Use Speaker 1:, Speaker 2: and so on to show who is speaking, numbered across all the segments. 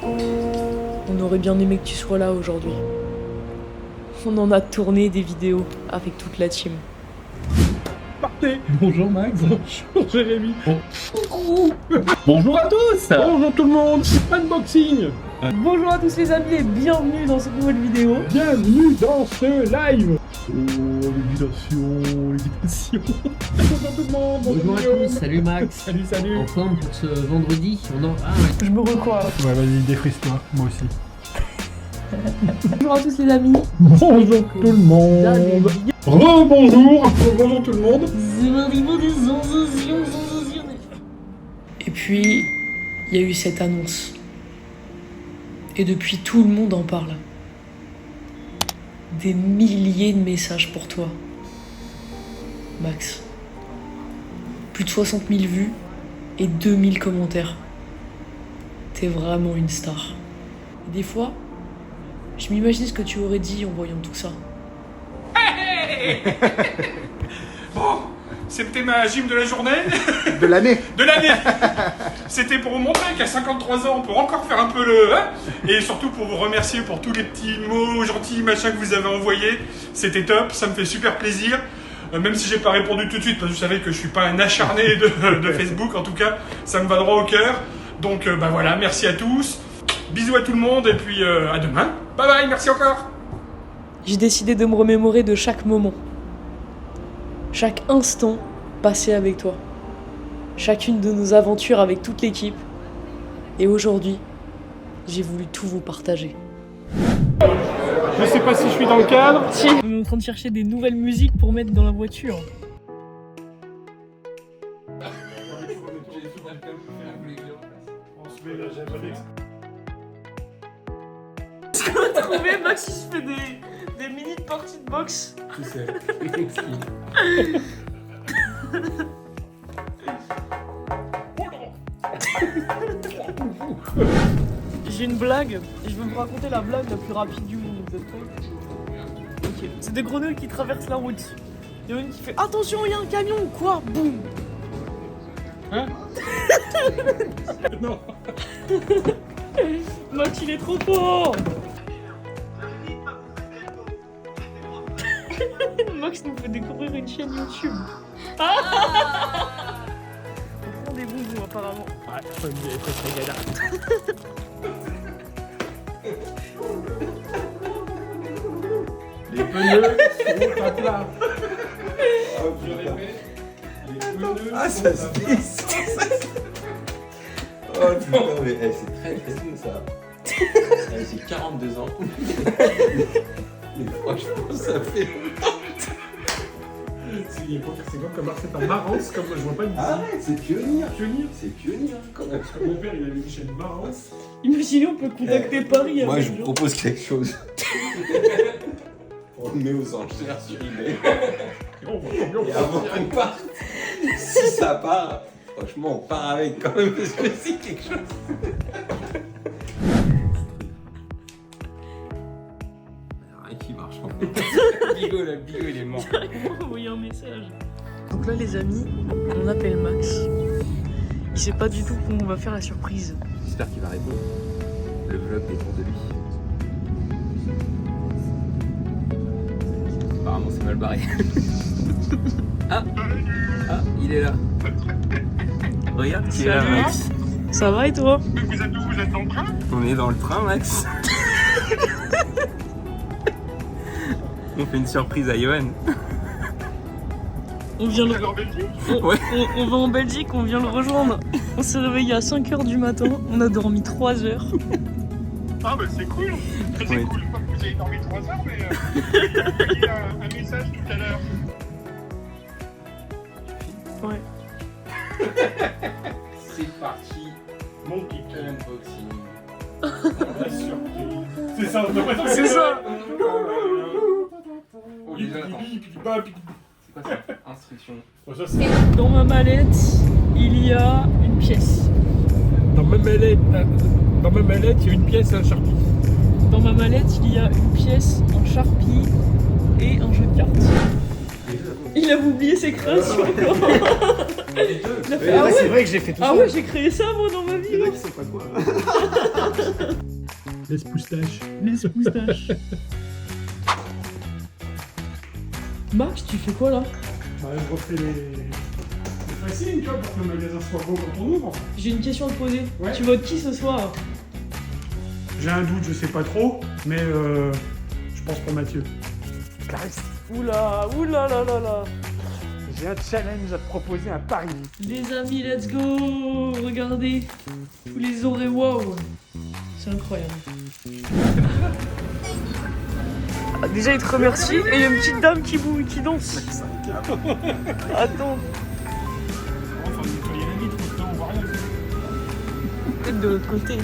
Speaker 1: On aurait bien aimé que tu sois là aujourd'hui. On en a tourné des vidéos avec toute la team.
Speaker 2: Partez.
Speaker 3: Bonjour Max.
Speaker 2: Bonjour Jérémy.
Speaker 3: Bonjour à tous.
Speaker 2: Bonjour tout le monde, c'est Unboxing.
Speaker 1: Bonjour à tous les amis et bienvenue dans cette nouvelle vidéo.
Speaker 2: Bienvenue dans ce live.
Speaker 3: L'évitation.
Speaker 2: Bonjour tout le monde.
Speaker 4: Bonjour à
Speaker 2: Guillaume.
Speaker 4: tous, salut Max.
Speaker 2: Salut.
Speaker 4: En forme pour ce vendredi.
Speaker 1: Je me recoiffe.
Speaker 3: Ouais, vas-y, défrise-toi, moi aussi.
Speaker 1: Bonjour à tous les amis.
Speaker 2: Bonjour tout le monde. Rebonjour. Bonjour tout le monde.
Speaker 1: Et puis, il y a eu cette annonce. Et depuis, tout le monde en parle. Des milliers de messages pour toi, Max. Plus de 60 000 vues et 2000 commentaires. T'es vraiment une star. Et des fois, je m'imagine ce que tu aurais dit en voyant tout ça.
Speaker 5: Bon, c'était ma gym de la journée.
Speaker 6: De l'année.
Speaker 5: De l'année. C'était pour vous montrer qu'à 53 ans, on peut encore faire un peu le... Hein, et surtout pour vous remercier pour tous les petits mots gentils, machin que vous avez envoyés. C'était top, ça me fait super plaisir. Même si j'ai pas répondu tout de suite, parce que vous savez que je suis pas un acharné de Facebook, en tout cas, ça me va droit au cœur. Donc bah voilà, merci à tous. Bisous à tout le monde et puis à demain. Bye bye, merci encore.
Speaker 1: J'ai décidé de me remémorer de chaque moment. Chaque instant passé avec toi. Chacune de nos aventures avec toute l'équipe. Et aujourd'hui, j'ai voulu tout vous partager.
Speaker 2: Je sais pas si je suis dans le cadre.
Speaker 1: Si, on est en train de chercher des nouvelles musiques pour mettre dans la voiture. Ce qu'on a trouvé, Max il se fait des mini parties de boxe.
Speaker 4: Tu sais.
Speaker 1: J'ai une blague, et je vais vous raconter la blague la plus rapide du monde. Vous êtes prêts ? Ok. C'est des grenouilles qui traversent la route. Il y en a une qui fait attention, il y a un camion ou quoi ? Boum.
Speaker 2: Hein? Non.
Speaker 1: Max il est trop fort. Max nous fait découvrir une chaîne YouTube. On prend des bonbons apparemment.
Speaker 2: Ouais, faut me regarder. Les pneus sont à plat. Je répète, les pneus
Speaker 6: Ah, ça se glisse. Oh putain, mais c'est très très ça. J'ai 42 ans. Mais franchement, ça fait longtemps.
Speaker 2: C'est comme marcher par Marance, comme je vois pas une
Speaker 6: Ah ouais, c'est pionnier.
Speaker 2: pionnier.
Speaker 6: C'est pionnier quand même.
Speaker 2: Mon père, il avait une chaîne Marance.
Speaker 1: Imaginez, on peut contacter Paris
Speaker 6: Moi,
Speaker 1: avec
Speaker 6: je vous propose quelque chose. On le met aux enchères sur eBay. Et avant qu'on parte, si ça part, franchement, on part avec quand même parce que c'est quelque chose. Rien qui marche en fait. Bigot, il est mort.
Speaker 1: envoyer un message. Donc là les amis, on appelle Max. Il sait pas du tout comment on va faire la surprise.
Speaker 6: J'espère qu'il va répondre. Le vlog dépend de lui. Apparemment, c'est mal barré. Ah, il est là. Regarde qui est là,
Speaker 1: Salut.
Speaker 6: Max.
Speaker 1: Ça va et toi ?
Speaker 5: Vous êtes où? Vous êtes dans le train?
Speaker 6: On est dans le train, Max. On fait une surprise à Johan.
Speaker 1: On vient
Speaker 5: Vous êtes en Belgique?
Speaker 6: Ouais.
Speaker 1: on va en Belgique, on vient le rejoindre. On s'est réveillé à 5h du matin, on a dormi 3 heures.
Speaker 5: Ah bah c'est cool. C'est
Speaker 6: Ouais.
Speaker 5: cool. Pas que vous avez dormi 3 heures, mais vous avez envoyé un message tout à l'heure.
Speaker 1: Ouais.
Speaker 6: C'est parti. Mon Kitchen Unboxing.
Speaker 2: La surprise. C'est ça,
Speaker 1: C'est ça.
Speaker 6: Oh, déjà, attends. C'est quoi ça? Instruction.
Speaker 1: Dans ma mallette, il y a une pièce.
Speaker 2: Dans ma mallette, il y a une pièce et un Sharpie.
Speaker 1: Dans ma mallette, il y a une pièce, un Sharpie et un jeu de cartes. Il a oublié ses créations. Il a fait, ah ouais,
Speaker 2: c'est vrai que j'ai fait tout ça.
Speaker 1: ah ouais, j'ai créé ça moi dans ma vie.
Speaker 5: Il y en a qui savent pas quoi.
Speaker 3: Laisse poustache. Laisse poustache.
Speaker 1: Max, tu fais quoi là?
Speaker 5: Bah, je refais les fascines, tu vois, pour que le magasin soit beau quand on ouvre.
Speaker 1: J'ai une question à te poser.
Speaker 5: Ouais.
Speaker 1: Tu votes qui ce soir?
Speaker 5: J'ai un doute, je sais pas trop, mais je pense pour Mathieu. Clarisse,
Speaker 1: Oula, oula là là là.
Speaker 5: j'ai un challenge à te proposer, un pari.
Speaker 1: Les amis, let's go. Regardez. Tous les orés, waouh. C'est incroyable. Ah, déjà, il te remercie et il y a une petite dame qui bouge, qui danse. Attends.
Speaker 5: Enfin, nettoyer la vitre, maintenant on voit rien.
Speaker 1: Peut-être de l'autre côté, non?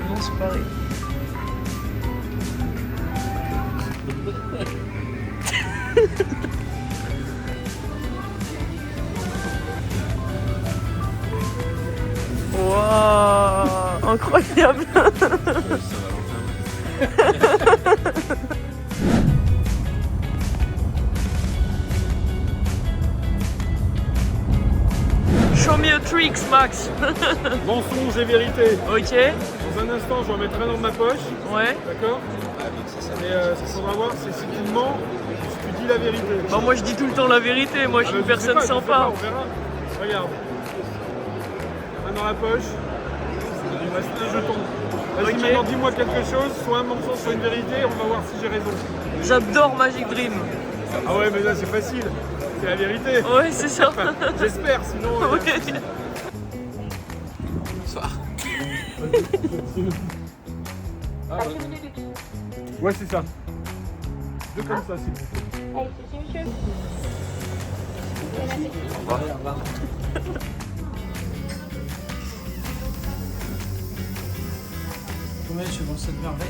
Speaker 1: Non, c'est pareil. Waouh, incroyable. Show me a tricks, Max.
Speaker 5: Mensonge et vérité.
Speaker 1: Ok,
Speaker 5: Dans un instant, je vais en mettre un dans ma poche,
Speaker 1: ouais.
Speaker 5: d'accord? Mais ce qu'il faudra voir, c'est si tu mens, si tu dis la vérité.
Speaker 1: Bah moi je dis tout le temps la vérité, moi je suis une personne sympa.
Speaker 5: On verra. Regarde. Un dans la poche. Il reste un jeton. Vas-y,
Speaker 1: Ok.
Speaker 5: maintenant dis-moi quelque chose, soit un mensonge, soit une vérité, on va voir si j'ai raison.
Speaker 1: J'adore Magic Dream.
Speaker 5: Ah ouais, mais là c'est facile. C'est la vérité.
Speaker 1: Ouais, c'est ça.
Speaker 5: J'espère, sinon.
Speaker 1: Ouais.
Speaker 5: Ouais, c'est ça. Deux comme ça, s'il vous plaît.
Speaker 4: Combien je suis dans cette merveille?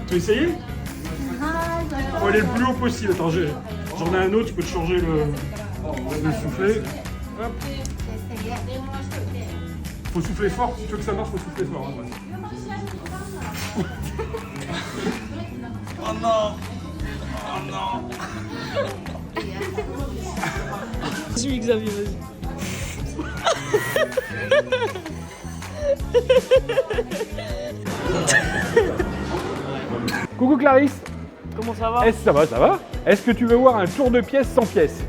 Speaker 5: Tu veux essayer? Faut aller le plus haut possible. Attends, j'en ai un autre, je peux te changer le soufflet. Hop. Faut souffler fort, si tu veux que ça marche, faut souffler fort. Hein, ouais.
Speaker 4: Oh non! Oh non!
Speaker 1: Vas-y Xavier, vas-y.
Speaker 5: Coucou Clarisse.
Speaker 1: Comment ça va?
Speaker 5: Ça va, ça va. Est-ce que tu veux voir un tour de pièces sans pièces?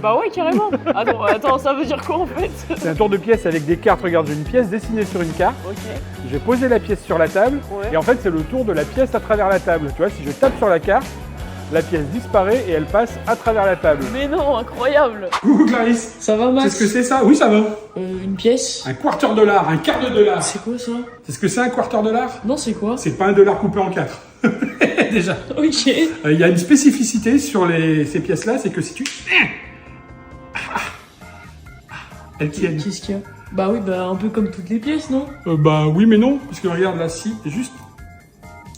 Speaker 1: Bah ouais, carrément. Attends, ça veut dire quoi en fait?
Speaker 5: C'est un tour de pièces avec des cartes. Regarde, j'ai une pièce dessinée sur une carte.
Speaker 1: Ok.
Speaker 5: J'ai posé la pièce sur la table.
Speaker 1: Ouais.
Speaker 5: Et en fait, c'est le tour de la pièce à travers la table. Tu vois, si je tape sur la carte, la pièce disparaît et elle passe à travers la table.
Speaker 1: Mais non, incroyable.
Speaker 5: Coucou Clarisse.
Speaker 1: Ça va Max?
Speaker 5: C'est ça? Oui, ça va.
Speaker 1: Une pièce?
Speaker 5: Un quarter dollar, un quart de dollar.
Speaker 1: C'est quoi ça?
Speaker 5: C'est ce que c'est un quarter dollar?
Speaker 1: Non, c'est quoi?
Speaker 5: C'est pas un dollar coupé en quatre. Déjà.
Speaker 1: Ok.
Speaker 5: Il y a une spécificité sur ces pièces-là, c'est que si tu... Elles tiennent.
Speaker 1: Qu'est-ce qu'il y a? Bah oui, bah un peu comme toutes les pièces, non?
Speaker 5: Bah oui, mais non, parce que regarde là, si, juste...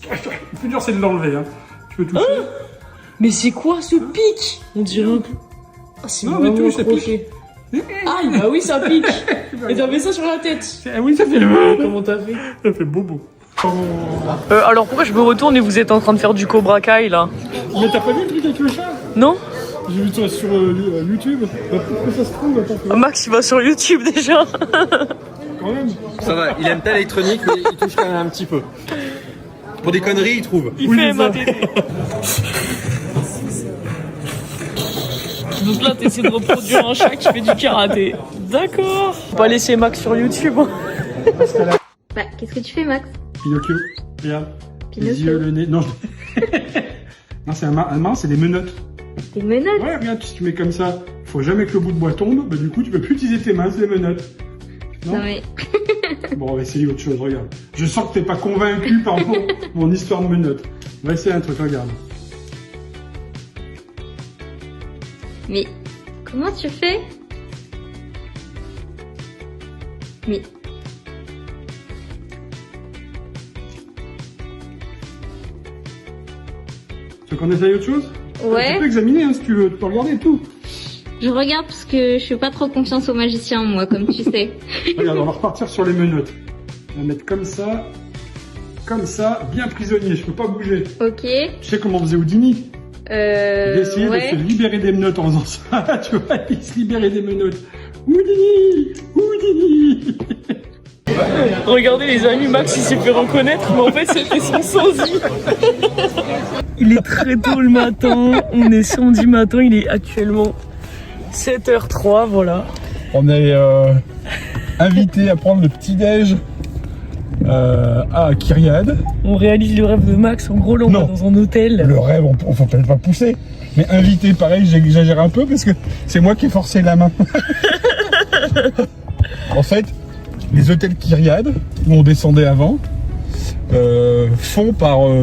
Speaker 5: Le plus dur, c'est de l'enlever. Hein. Tu peux toucher.
Speaker 1: Mais c'est quoi ce pic? On dirait un peu... Ah, c'est
Speaker 5: Non, mais
Speaker 1: vraiment
Speaker 5: tout, ça
Speaker 1: accroché. Aïe, bah oui, ça pique. Et t'avais ça sur la tête.
Speaker 5: Ah oui, ça fait le...
Speaker 1: Comment t'as fait?
Speaker 5: Ça fait bobo.
Speaker 1: Alors pourquoi je me retourne et vous êtes en train de faire du Cobra Kai là?
Speaker 5: Mais t'as pas vu le truc avec le chat?
Speaker 1: Non?
Speaker 5: J'ai vu ça sur YouTube. Pourquoi ça se trouve? Attends,
Speaker 1: Max il va sur YouTube déjà.
Speaker 5: quand même.
Speaker 6: Ça va, il aime pas l'électronique, mais il touche quand même un petit peu. Pour des conneries, il trouve.
Speaker 1: Il fait MATT. Donc là t'essaies de reproduire un chat qui fait du karaté. D'accord. Faut pas laisser Max sur YouTube.
Speaker 7: Bah, qu'est-ce que tu fais, Max?
Speaker 5: Pinocchio. Regarde. Les
Speaker 7: Pinocchio.
Speaker 5: yeux, le nez. Non, non c'est un main, c'est des menottes.
Speaker 7: Des menottes?
Speaker 5: Ouais, regarde, si tu mets comme ça, faut jamais que le bout de bois tombe, bah du coup tu peux plus utiliser tes mains, c'est des menottes. Non,
Speaker 7: mais...
Speaker 5: Bon, on va essayer autre chose, regarde. Je sens que t'es pas convaincu par mon histoire de menottes. On va essayer un truc, regarde.
Speaker 7: Mais... Comment tu fais? Mais...
Speaker 5: Tu veux qu'on essaye autre chose? Tu
Speaker 7: Ouais,
Speaker 5: peux examiner hein, si tu veux, tu peux regarder tout.
Speaker 7: je regarde parce que je fais pas trop confiance aux magiciens, moi, comme tu sais.
Speaker 5: Regarde, on va repartir sur les menottes. On va mettre comme ça, bien prisonnier, je peux pas bouger.
Speaker 7: Ok.
Speaker 5: Tu sais comment on faisait Houdini? Il essayait
Speaker 7: Ouais.
Speaker 5: de se libérer des menottes en faisant ça, tu vois, il se libérait des menottes. Houdini! Houdini!
Speaker 1: Regardez les amis, Max il s'est fait reconnaître, mais en fait c'était son sosie. Il est très tôt le matin, on est samedi matin, il est actuellement 7h03, voilà.
Speaker 2: On est invité à prendre le petit-déj à Kyriade.
Speaker 1: On réalise le rêve de Max, en gros là on va dans un hôtel.
Speaker 2: Le rêve, on faut peut-être pas pousser. Mais invité, pareil, j'exagère un peu parce que c'est moi qui ai forcé la main. En fait, les hôtels Kyriade, où on descendait avant, font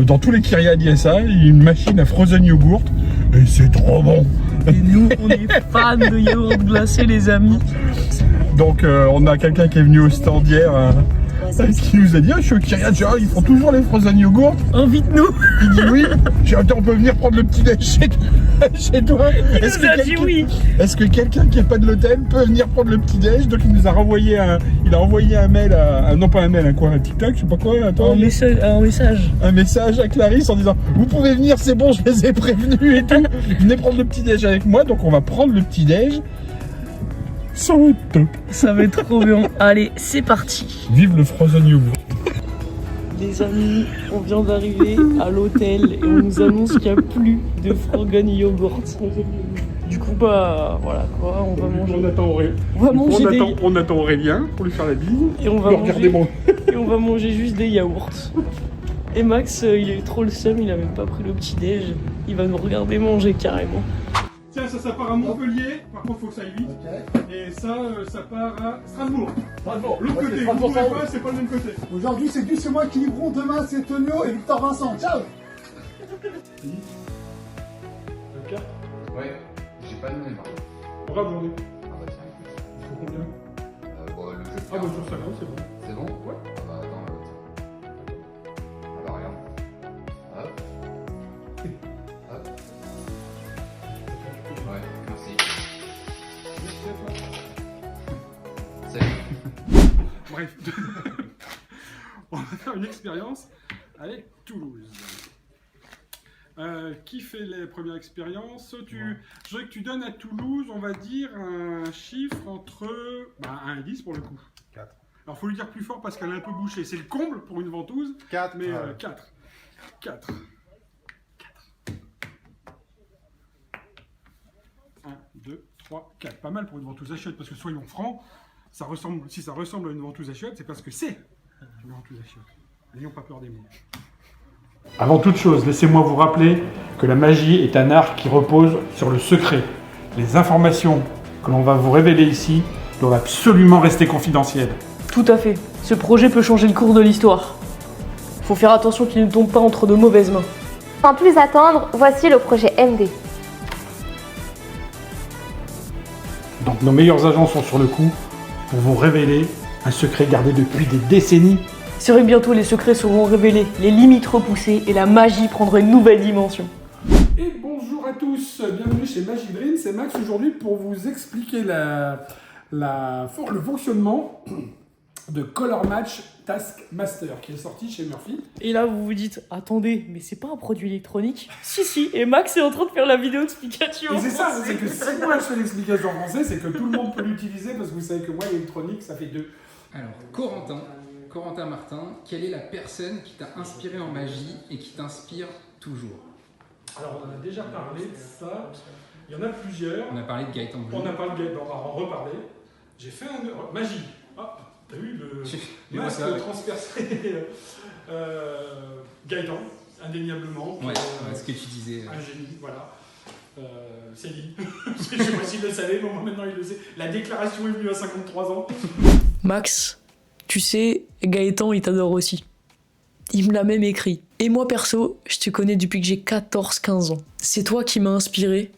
Speaker 2: dans tous les Kyriade ISA une machine à frozen yogurt. Et c'est trop bon.
Speaker 1: Et nous, on est fans de yaourt glacé, les amis.
Speaker 2: Donc on a quelqu'un qui est venu au stand hier qui nous a dit, je suis au Kyriade, ils font toujours les frozen yogurt.
Speaker 1: Invite-nous.
Speaker 2: Il dit oui. J'ai dit, on peut venir prendre le petit déj chez toi.
Speaker 1: Il nous a dit oui.
Speaker 2: Est-ce que quelqu'un qui n'est pas de l'hôtel peut venir prendre le petit déj? Donc il nous a renvoyé envoyé un mail non pas un mail, un TikTok, je sais pas quoi. Attends, un message à Clarisse en disant, vous pouvez venir, c'est bon, je les ai prévenus et tout. Venez prendre le petit déj avec moi. Donc on va prendre le petit déj. Ça va être top.
Speaker 1: Ça va être trop bien. Allez, c'est parti.
Speaker 2: Vive le frozen yogurt.
Speaker 1: Les amis, on vient d'arriver à l'hôtel et on nous annonce qu'il n'y a plus de frozen yogurt. Du coup, bah voilà quoi, on va manger.
Speaker 2: On attend Aurélien pour lui faire la bise.
Speaker 1: Et on va manger juste des yaourts. Et Max, il a eu trop le seum, il a même pas pris le petit déj. Il va nous regarder manger carrément.
Speaker 5: Tiens, ça part à Montpellier, par contre faut que ça aille vite. Okay. Et ça part à Strasbourg. L'autre côté, vous pouvez pas, c'est pas le même côté.
Speaker 3: Aujourd'hui c'est moi qui livrons, demain c'est Tonio et Victor Vincent. Ciao.
Speaker 5: Le carte?
Speaker 8: Ouais, j'ai pas donné par contre.
Speaker 5: Bravo, journée.
Speaker 8: Ah bah tiens, écoute.
Speaker 5: Il faut combien?
Speaker 8: Bon, le jeu.
Speaker 5: Ah bah sur 50, c'est bon.
Speaker 8: C'est bon? Ouais. Ah bah attends, ah bah regarde. Hop. Hop. Ouais, merci. Salut.
Speaker 5: Bref. On va faire une expérience avec Toulouse. Qui fait les premières expériences? Je voudrais que tu donnes à Toulouse, on va dire, un chiffre entre 1 et 10 pour le coup.
Speaker 2: 4.
Speaker 5: Alors, il faut lui dire plus fort parce qu'elle est un peu bouchée. C'est le comble pour une ventouse.
Speaker 2: 4.
Speaker 5: Mais 4. 4. 1, 2, 3, 4. Pas mal pour une ventouse à chiottes parce que soyons francs, si ça ressemble à une ventouse à chiottes, c'est parce que c'est une ventouse à chiottes. N'ayons pas peur des mots. Avant toute chose, laissez-moi vous rappeler que la magie est un art qui repose sur le secret. Les informations que l'on va vous révéler ici doivent absolument rester confidentielles.
Speaker 1: Tout à fait. Ce projet peut changer le cours de l'histoire. Faut faire attention qu'il ne tombe pas entre de mauvaises mains.
Speaker 9: Sans plus attendre, voici le projet MD.
Speaker 5: Donc nos meilleurs agents sont sur le coup pour vous révéler un secret gardé depuis des décennies.
Speaker 1: C'est vrai que bientôt les secrets seront révélés, les limites repoussées et la magie prendra une nouvelle dimension.
Speaker 5: Et bonjour à tous, bienvenue chez Magic Dream, c'est Max aujourd'hui pour vous expliquer le fonctionnement de Color Match Taskmaster qui est sorti chez Murphy.
Speaker 1: Et là vous vous dites, attendez, mais c'est pas un produit électronique? Si, et Max est en train de faire la vidéo explication.
Speaker 5: Et c'est ça, c'est que si moi je fais l'explication en français, c'est que tout le monde peut l'utiliser parce que vous savez que moi l'électronique ça fait 2.
Speaker 10: Alors, Corentin Martin, quelle est la personne qui t'a inspiré en magie et qui t'inspire toujours?
Speaker 5: Alors, on en a déjà parlé de ça. Il y en a plusieurs.
Speaker 10: On a parlé de Gaëtan Blum.
Speaker 5: On a parlé de Gaëtan, on va en reparler. J'ai fait magie. Ah, t'as vu le masque transpercé Gaëtan, indéniablement.
Speaker 10: Ouais, ce que tu disais.
Speaker 5: Un génie, voilà. C'est dit. Je sais pas s'il le savait, mais moi maintenant il le sait. La déclaration est venue à 53 ans.
Speaker 1: Max, tu sais, Gaëtan, il t'adore aussi. Il me l'a même écrit. Et moi, perso, je te connais depuis que j'ai 14-15 ans. C'est toi qui m'as inspiré.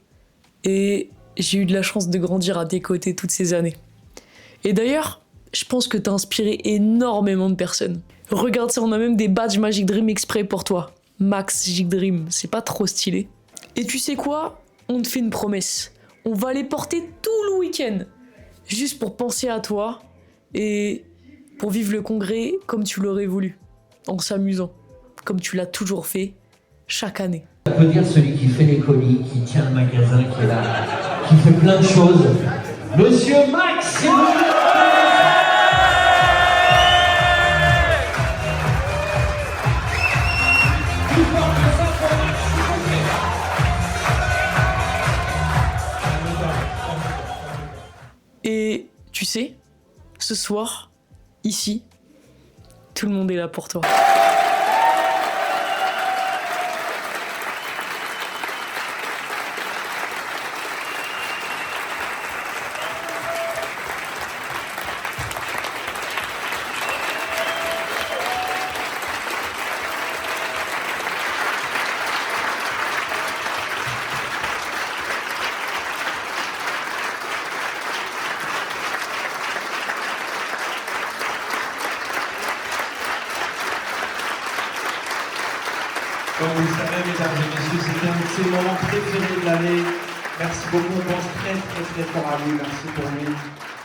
Speaker 1: Et j'ai eu de la chance de grandir à tes côtés toutes ces années. Et d'ailleurs, je pense que t'as inspiré énormément de personnes. Regarde ça, on a même des badges Magic Dream exprès pour toi. Max Magic Dream, c'est pas trop stylé? Et tu sais quoi? On te fait une promesse. On va les porter tout le week-end. Juste pour penser à toi. Et pour vivre le congrès comme tu l'aurais voulu, en s'amusant, comme tu l'as toujours fait, chaque année.
Speaker 11: On peut dire celui qui fait les colis, qui tient le magasin, qui est là, qui fait plein de choses. Monsieur Max, s'il vous plaît.
Speaker 1: sais, ce soir, ici, tout le monde est là pour toi.
Speaker 12: Comme vous le savez, mesdames et messieurs, c'était un de ces moments préférés de l'année. Merci beaucoup, on pense très fort à vous. Merci pour nous.